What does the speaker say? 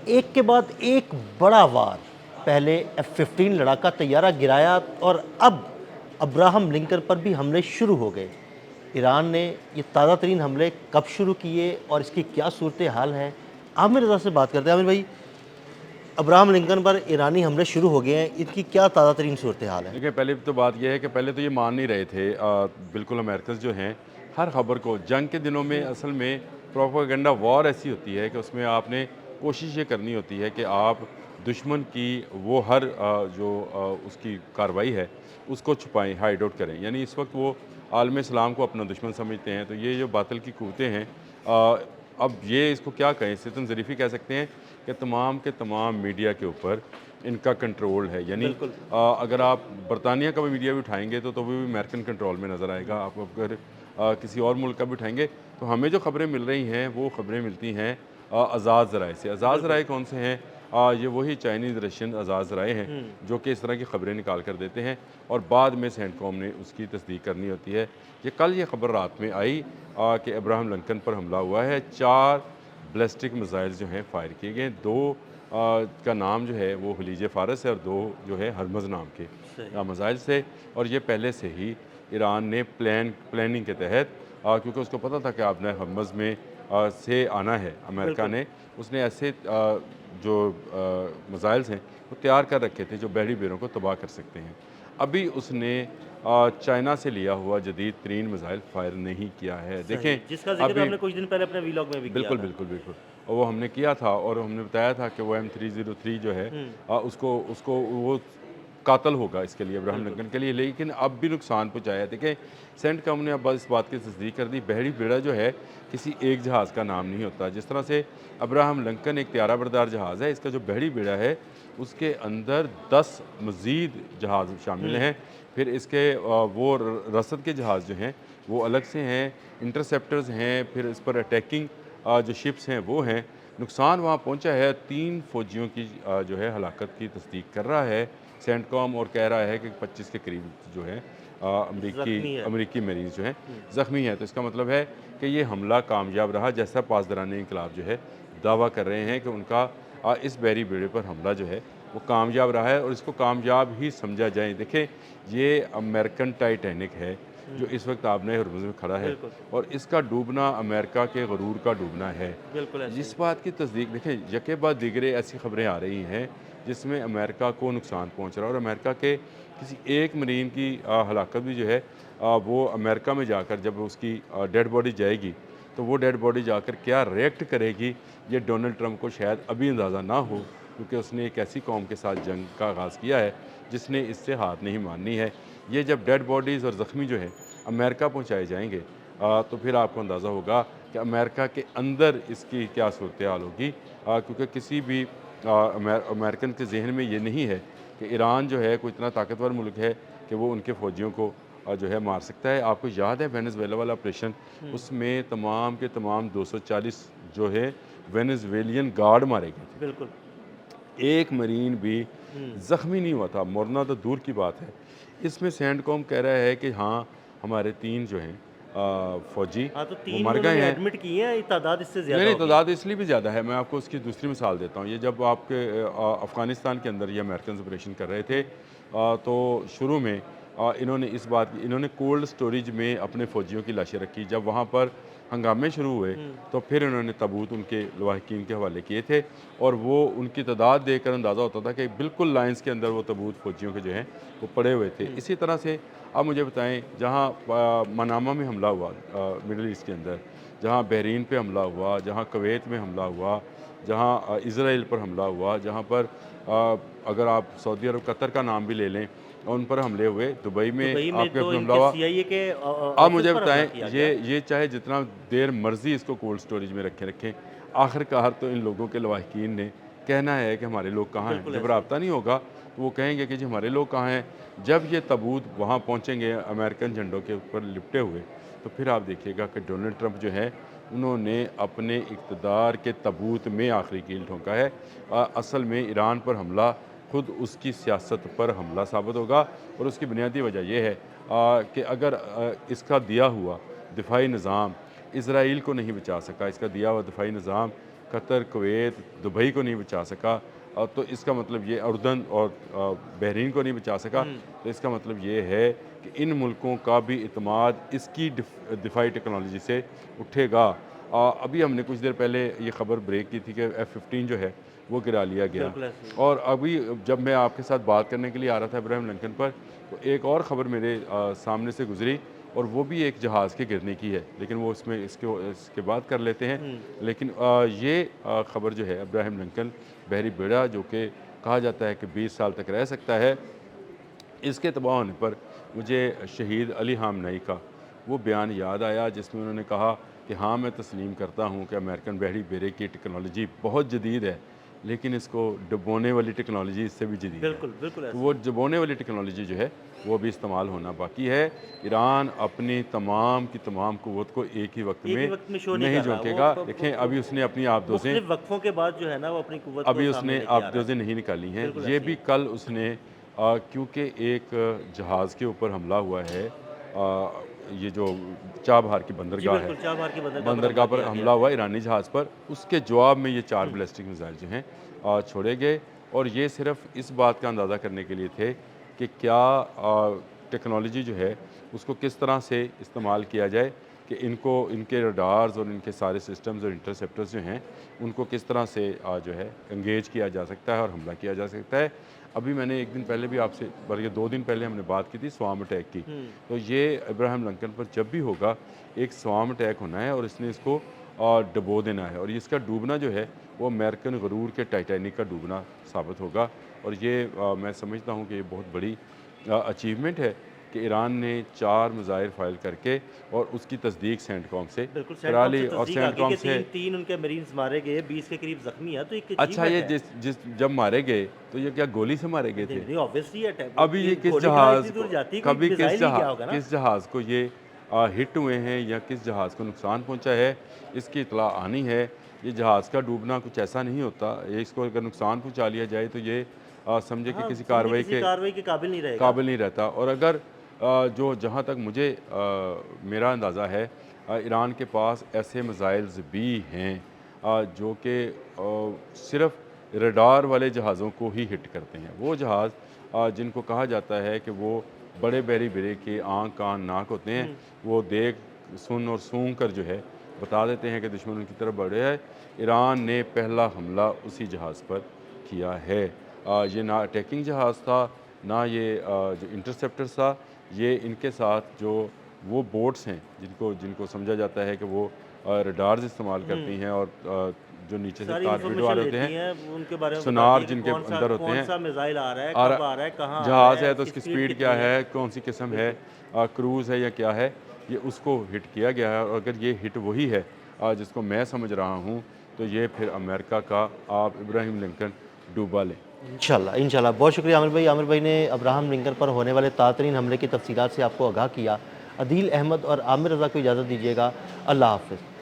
एक के बाद एक बड़ा वार, पहले F-15 लड़ाका तैयारा गिराया और अब अब्राहम लिंकन पर भी हमले शुरू हो गए। ईरान ने ये ताज़ा तरीन हमले कब शुरू किए और इसकी क्या सूरत हाल है, आमिर रज़ा से बात करते हैं। आमिर भाई, अब्राहम लिंकन पर ईरानी हमले शुरू हो गए हैं, इनकी क्या ताज़ा तरीन सूरत हाल है? देखिए, पहले तो बात यह है कि पहले तो ये मान नहीं रहे थे बिल्कुल अमेरिकन जो हैं हर खबर को जंग के दिनों में असल में प्रोपेगेंडा वॉर ऐसी होती है कि उसमें आपने कोशिश ये करनी होती है कि आप दुश्मन की वो हर उसकी कार्रवाई है उसको छुपाएं, हाइड आउट करें। यानी इस वक्त वो आलम इस्लाम को अपना दुश्मन समझते हैं। तो ये जो बातिल की क़ुव्वतें हैं, अब ये इसको क्या कहें, सितम ज़रीफ़ी कह सकते हैं कि तमाम के तमाम मीडिया के ऊपर इनका कंट्रोल है। यानी बिल्कुल। अगर आप बरतानिया का भी मीडिया भी उठाएंगे तो वो भी अमेरिकन कंट्रोल में नज़र आएगा। आप अगर किसी और मुल्क का भी उठाएंगे तो हमें जो खबरें मिल रही हैं वो खबरें मिलती हैं आज़ाद ज़राए से। आज़ाद ज़राए कौन से हैं? ये वही चाइनीज़ रशियन आज़ाद ज़राए हैं जो कि इस तरह की खबरें निकाल कर देते हैं और बाद में सेंटकॉम ने उसकी तस्दीक करनी होती है। ये खबर रात में आई कि अब्राहम लिंकन पर हमला हुआ है। 4 बैलिस्टिक मिसाइल जो हैं फायर किए गए। 2 का नाम जो है वो खलीज फ़ारस है और 2 जो है हरमज़ नाम के सही। मिसाइल से। और ये पहले से ही ईरान ने प्लानिंग के तहत, क्योंकि उसको पता था कि आपने हरमज़ में से आना है अमेरिका बिल्कुल। ने, उसने ऐसे जो मिसाइल्स हैं वो तैयार कर रखे थे जो बहरी बेड़ों को तबाह कर सकते हैं। अभी उसने चाइना से लिया हुआ जदीद तरीन मिसाइल फायर नहीं किया है। देखें सही, जिसका ज़िक्र अभी आपने कुछ दिन पहले अपने वीलॉग में भी किया बिल्कुल, था। बिल्कुल, बिल्कुल। और वो हमने किया था और हमने बताया था कि वो M303 जो है हुँ, उसको उसको वो कातल होगा इसके लिए, अब्राहम बिल्कुल। लिंकन के लिए। लेकिन अब भी नुकसान पहुँचाया है। देखिए, सेंटकॉम ने अब इस बात की तस्दीक कर दी, बहरी बेड़ा जो है किसी एक जहाज़ का नाम नहीं होता। जिस तरह से अब्राहम लिंकन एक त्यारा बरदार जहाज़ है, इसका जो बहरी बेड़ा है उसके अंदर 10 मज़ीद जहाज़ शामिल हुँ, हैं। फिर इसके वो रसद के जहाज़ जो हैं वो अलग से हैं, इंटरसेप्टर्स हैं, फिर इस पर अटैकिंग जो शिप्स हैं वो हैं। नुकसान वहाँ पहुँचा है। 3 फ़ौजियों की जो है हलाकत की तस्दीक कर रहा है सेंटकॉम और कह रहा है कि 25 के करीब जो है अमरीकी ज़ख्मी है। अमरीकी मरीज़ जो हैं हुँ, ज़ख्मी हैं। तो इसका मतलब है कि ये हमला कामयाब रहा, जैसा पासदारान इनकलाब जो है दावा कर रहे हैं कि उनका इस बहरी बेड़े पर हमला जो है वो कामयाब रहा है और इसको कामयाब ही समझा जाए। देखें, ये अमेरिकन टाइटैनिक है जो हुँ, इस वक्त आबने हरमुज़ में खड़ा है बिल्कुल, और इसका डूबना अमेरिका के गरूर का डूबना है। बिल्कुल ऐसे ही। इस बात की तस्दीक देखें, यके बाद दीगरे ऐसी खबरें आ रही हैं जिसमें अमेरिका को नुकसान पहुंच रहा है और अमेरिका के किसी एक मरीन की हलाकत भी जो है वो अमेरिका में जाकर जब उसकी डेड बॉडी जाएगी तो वो डेड बॉडी जाकर क्या रिएक्ट करेगी, ये डोनाल्ड ट्रंप को शायद अभी अंदाज़ा ना हो, क्योंकि उसने एक ऐसी कौम के साथ जंग का आगाज़ किया है जिसने इससे हाथ नहीं माननी है। ये जब डेड बॉडीज़ और ज़ख्मी जो है अमेरिका पहुँचाए जाएंगे तो फिर आपको अंदाज़ा होगा कि अमेरिका के अंदर इसकी क्या सूरत हाल होगी, क्योंकि किसी भी अमेरिकन के जहन में ये नहीं है कि ईरान जो है कोई इतना ताकतवर मुल्क है कि वो उनके फ़ौजियों को जो है मार सकता है। आपको याद है वेनेज़ुएला वाला ऑपरेशन, हुँ, उसमें तमाम के तमाम 240 जो है वेनेज़ुएलियन गार्ड मारे गए थे। बिल्कुल। एक मरीन भी हुँ, ज़ख्मी नहीं हुआ था, मरना तो दूर की बात है। इसमें सेंटकॉम कह रहा है कि हाँ, हमारे 3 जो हैं फ़ौजी हाँ, तो वो 3 मर गए उन्होंने हैं। एडमिट किए हैं, ये तादाद इससे नहीं, ज़्यादा नहीं, होगी। तादाद इसलिए भी ज़्यादा है। मैं आपको उसकी दूसरी मिसाल देता हूँ। ये जब आपके अफ़गानिस्तान के अंदर ये अमेरिकन्स ऑपरेशन कर रहे थे, तो शुरू में इन्होंने कोल्ड स्टोरेज में अपने फ़ौजियों की लाशें रखी। जब वहाँ पर हंगामे शुरू हुए हुँ, तो फिर इन्होंने ताबूत उनके लवाहिकीन के हवाले किए थे और वो उनकी तादाद देखकर अंदाज़ा होता था कि बिल्कुल लाइन्स के अंदर वो ताबूत फ़ौजियों के जो हैं वो पड़े हुए थे। हुँ, इसी तरह से आप मुझे बताएँ, जहाँ मनामा में हमला हुआ मिडल ईस्ट के अंदर, जहाँ बहरीन पे हमला हुआ, जहाँ कुवैत में हमला हुआ, जहाँ इज़राइल पर हमला हुआ, जहाँ पर अगर आप सऊदी अरब, कतर का नाम भी ले लें, उन पर हमले हुए, दुबई में दुबई में आपके तो ऊपर हमला इनके हुआ। सीआईए के आप ऑफ़िस मुझे पर हमला बताएँ, किया गया। ये चाहे जितना देर मर्ज़ी इसको कोल्ड स्टोरेज में रखें, आखिरकार तो इन लोगों के लवाहिकीन ने कहना है कि हमारे लोग कहाँ हैं। बिल्कुल जब ऐसे ही। राब्ता नहीं होगा तो वो कहेंगे कि जी हमारे लोग कहाँ हैं। जब ये ताबूत वहाँ पहुँचेंगे अमेरिकन झंडों के ऊपर लिपटे हुए, तो फिर आप देखिएगा कि डोनाल्ड ट्रंप जो है उन्होंने अपने इक़्तिदार के ताबूत में आखिरी कील ठोंका है। असल में ईरान पर हमला खुद उसकी सियासत पर हमला साबित होगा और उसकी बुनियादी वजह यह है कि अगर इसका दिया हुआ दिफाई निज़ाम इसराइल को नहीं बचा सका, इसका दिया हुआ दिफाई निज़ाम कतर, कुवैत, दुबई को नहीं बचा सका, तो इसका मतलब ये उर्दन और बहरीन को नहीं बचा सका, तो इसका मतलब ये है कि इन मुल्कों का भी इत्माद इसकी दिफाई टेक्नोलॉजी से उठेगा। अभी हमने कुछ देर पहले ये ख़बर ब्रेक की थी कि F-15 जो है वो गिरा लिया गया, बिल्कुल ऐसे ही। और अभी जब मैं आपके साथ बात करने के लिए आ रहा था इब्राहिम लिंकन पर, तो एक और ख़बर मेरे सामने से गुजरी, और वो भी एक जहाज़ के गिरने की है, लेकिन वो इसमें इसके बाद कर लेते हैं। लेकिन ये ख़बर जो है इब्राहिम लिंकन बहरी बेड़ा, जो कि कहा जाता है कि 20 साल तक रह सकता है, इसके तबाह होने पर मुझे शहीद अली हामनई का वो बयान याद आया, जिसमें उन्होंने कहा कि हाँ, मैं तस्लीम करता हूँ कि अमेरिकन बहरी बेड़े की टेक्नोलॉजी बहुत जदीद है, लेकिन इसको डुबोने वाली टेक्नोलॉजी इससे भी जदीद है। बिल्कुल बिल्कुल तो ऐसे। वो डुबोने वाली टेक्नोलॉजी जो है वो भी इस्तेमाल होना बाकी है। ईरान अपनी तमाम की तमाम क़ुव्वत को एक ही वक्त एक ही में वक्त में शो नहीं नहीं कर रहा, झोंकेगा। वो देखें, अभी उसने अपनी आबदोज़ें मुख्तलिफ वक्फों के बाद जो है ना वो अपनी कुव्वत अभी को उसने सामने लेके आ रहा है। आबदोज़ें नहीं निकाली हैं। बिल्कुल ये ऐसे भी कल उसने क्योंकि एक जहाज़ के ऊपर हमला हुआ है, ये जो चाबहार की जी बंदरगाह है, बिल्कुल, चाबहार की बंदरगाह पर किया हमला गया। हुआ ईरानी जहाज़ पर, उसके जवाब में ये 4 बैलिस्टिक मिसाइल जो हैं छोड़े गए, और ये सिर्फ इस बात का अंदाज़ा करने के लिए थे कि क्या टेक्नोलॉजी जो है उसको किस तरह से इस्तेमाल किया जाए, कि इनको इनके रडार्स और इनके सारे सिस्टम्स और इंटरसेप्टर्स जो हैं उनको किस तरह से जो है एंगेज किया जा सकता है और हमला किया जा सकता है। अभी मैंने एक दिन पहले भी आपसे, बल्कि 2 दिन पहले हमने बात की थी स्वार्म अटैक की, तो ये इब्राहिम लिंकन पर जब भी होगा एक स्वार्म अटैक होना है, और इसने इसको डुबो देना है, और इसका डूबना जो है वो अमेरिकन गरूर के टाइटैनिक का डूबना साबित होगा। और ये मैं समझता हूँ कि ये बहुत बड़ी अचीवमेंट है कि ईरान ने 4 मिसाइल फायर करके और उसकी तस्दीक सेंटकॉम से बिल्कुल करा ली, और तस्दीक आ गई सेंटकॉम कि से तीन उनके मरीन्स मारे गए, 20 के करीब जख्मी है, तो एक अच्छा, ये achievement है। जिस जब मारे गए तो ये क्या गोली से मारे गए थे? नहीं ऑब्वियसली अटैक, अभी ये किस गोली कहाँ जहाज़ इतनी को दूर जाती है, कोई कभी मिसाइल ही क्या होगा ना। किस जहाज़ को ये हिट हुए हैं या किस जहाज़ को नुकसान पहुंचा है, इसकी इतला आनी है। ये जहाज़ का डूबना कुछ ऐसा नहीं होता, ये इसको अगर नुकसान पहुंचा लिया जाए तो ये समझे कि हाँ, किसी समझे किसी कार्रवाई के काबिल नहीं रहेगा। काबिल नहीं रहता। और अगर जो जहाँ तक मुझे मेरा अंदाज़ा है, ईरान के पास ऐसे मिसाइल्स भी हैं जो कि सिर्फ रडार वाले जहाज़ों को ही हिट करते हैं। वो जहाज़ जिनको कहा जाता है कि वो बड़े बहरी बेड़े के आँख कान नाक होते हैं, वो देख सुन और सूंघ कर जो है बता देते हैं कि दुश्मन उनकी तरफ बढ़े है। ईरान ने पहला हमला उसी जहाज़ पर किया है। ये ना अटैकिंग जहाज़ था, ना ये जो इंटरसेप्टर था, ये इनके साथ जो वो बोट्स हैं जिनको समझा जाता है कि वो रडार्स इस्तेमाल करती हैं, और जो नीचे से सारी टारगेट वाले होते इन्फॉर्मेशन हैं, लेती हैं, उनके बारे में सुनार बताती हैं कि जिनके अंदर होते हैं, कौन सा मिसाइल आ रहा है, और कब आ रहा है, कहाँ आ जहाज़ रहा है तो इसकी उसकी स्पीड क्या कितनी है, कौन सी किस्म है, क्रूज़ है या क्या है, ये उसको हिट किया गया है। और अगर ये हिट वही है जिसको मैं समझ रहा हूँ, तो ये फिर अमेरिका का आप इब्राहिम लिंकन डूबा लें। इंशाल्लाह इंशाल्लाह। बहुत शुक्रिया आमिर भाई। आमिर भाई ने अब्राहम लिंकन पर होने वाले तातरीन हमले की तफसीलात से आपको आगाह किया। अदील अहमद और आमिर रज़ा को इजाज़त दीजिएगा। अल्लाह हाफ़िज़।